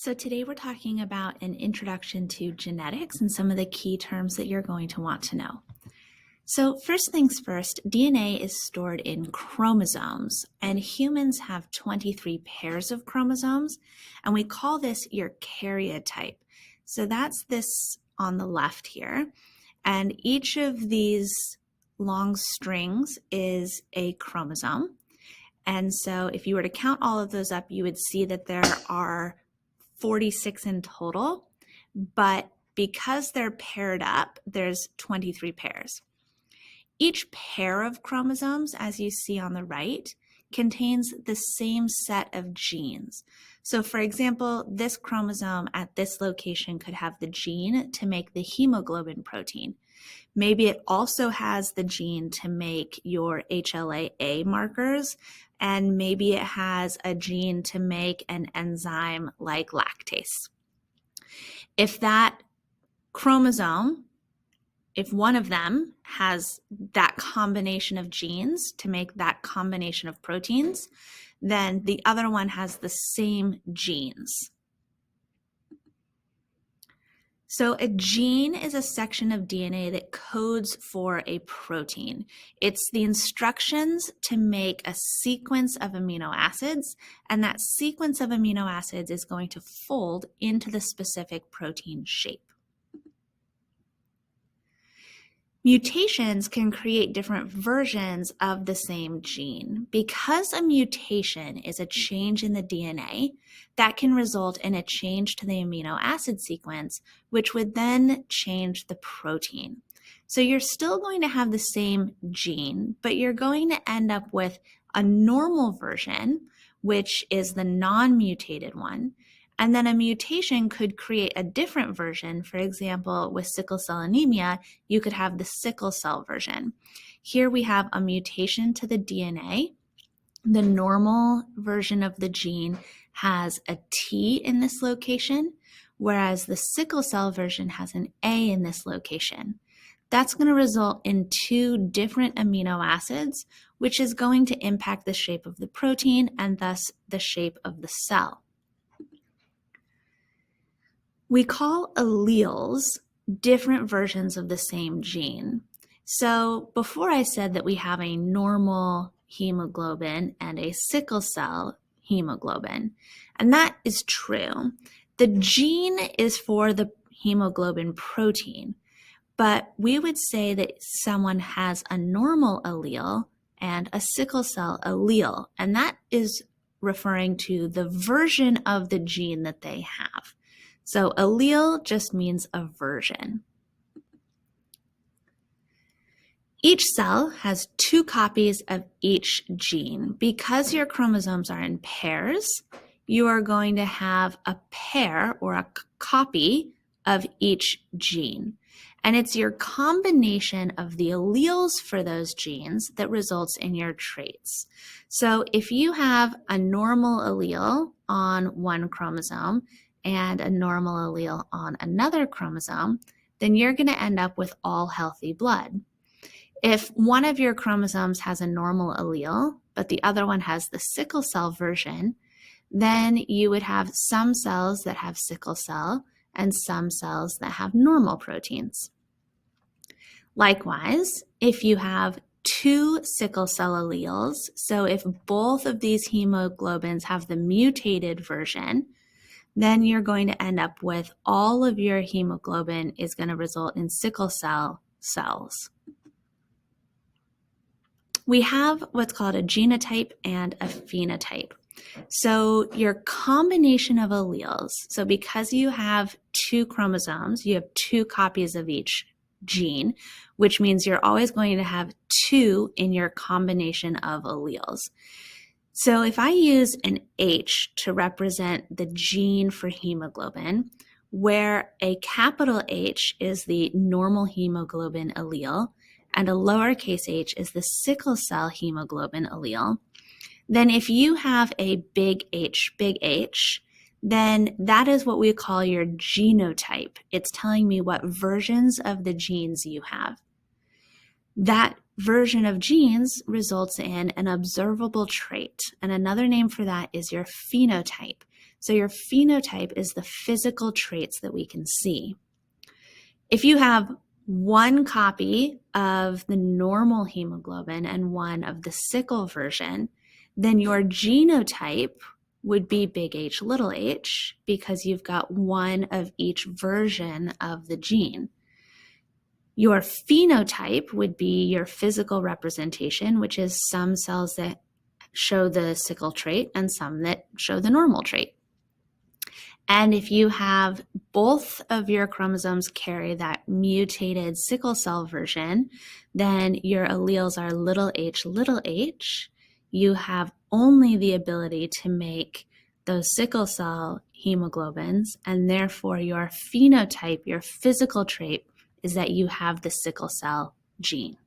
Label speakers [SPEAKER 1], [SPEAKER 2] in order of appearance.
[SPEAKER 1] So today we're talking about an introduction to genetics and some of the key terms that you're going to want to know. So first things first, DNA is stored in chromosomes, and humans have 23 pairs of chromosomes, and we call this your karyotype. So that's this on the left here, and each of these long strings is a chromosome. And so if you were to count all of those up, you would see that there are 46 in total, but because they're paired up, there's 23 pairs. Each pair of chromosomes, as you see on the right, contains the same set of genes. So for example, this chromosome at this location could have the gene to make the hemoglobin protein. Maybe it also has the gene to make your HLA-A markers, and maybe it has a gene to make an enzyme like lactase. If that chromosome, if one of them has that combination of genes to make that combination of proteins, then the other one has the same genes. So a gene is a section of DNA that codes for a protein. It's the instructions to make a sequence of amino acids, and that sequence of amino acids is going to fold into the specific protein shape. Mutations can create different versions of the same gene. Because a mutation is a change in the DNA, that can result in a change to the amino acid sequence, which would then change the protein. So you're still going to have the same gene, but you're going to end up with a normal version, which is the non-mutated one. And then a mutation could create a different version. For example, with sickle cell anemia, you could have the sickle cell version. Here we have a mutation to the DNA. The normal version of the gene has a T in this location, whereas the sickle cell version has an A in this location. That's going to result in two different amino acids, which is going to impact the shape of the protein and thus the shape of the cell. We call alleles different versions of the same gene. So before I said that we have a normal hemoglobin and a sickle cell hemoglobin, and that is true. The gene is for the hemoglobin protein, but we would say that someone has a normal allele and a sickle cell allele, and that is referring to the version of the gene that they have. So allele just means a version. Each cell has two copies of each gene. Because your chromosomes are in pairs, you are going to have a pair or a copy of each gene. And it's your combination of the alleles for those genes that results in your traits. So if you have a normal allele on one chromosome and a normal allele on another chromosome, then you're going to end up with all healthy blood. If one of your chromosomes has a normal allele, but the other one has the sickle cell version, then you would have some cells that have sickle cell and some cells that have normal proteins. Likewise, if you have two sickle cell alleles, so if both of these hemoglobins have the mutated version, then you're going to end up with all of your hemoglobin is going to result in sickle cell cells. We have what's called a genotype and a phenotype. So your combination of alleles, so because you have two chromosomes, you have two copies of each gene, which means you're always going to have two in your combination of alleles. So if I use an H to represent the gene for hemoglobin, where a capital H is the normal hemoglobin allele and a lowercase h is the sickle cell hemoglobin allele, then if you have a big H, then that is what we call your genotype. It's telling me what versions of the genes you have. That version of genes results in an observable trait, and another name for that is your phenotype. So your phenotype is the physical traits that we can see. If you have one copy of the normal hemoglobin and one of the sickle version, then your genotype would be big H, little h, because you've got one of each version of the gene. Your phenotype would be your physical representation, which is some cells that show the sickle trait and some that show the normal trait. And if you have both of your chromosomes carry that mutated sickle cell version, then your alleles are little h. You have only the ability to make those sickle cell hemoglobins, and therefore your phenotype, your physical trait, is that you have the sickle cell gene.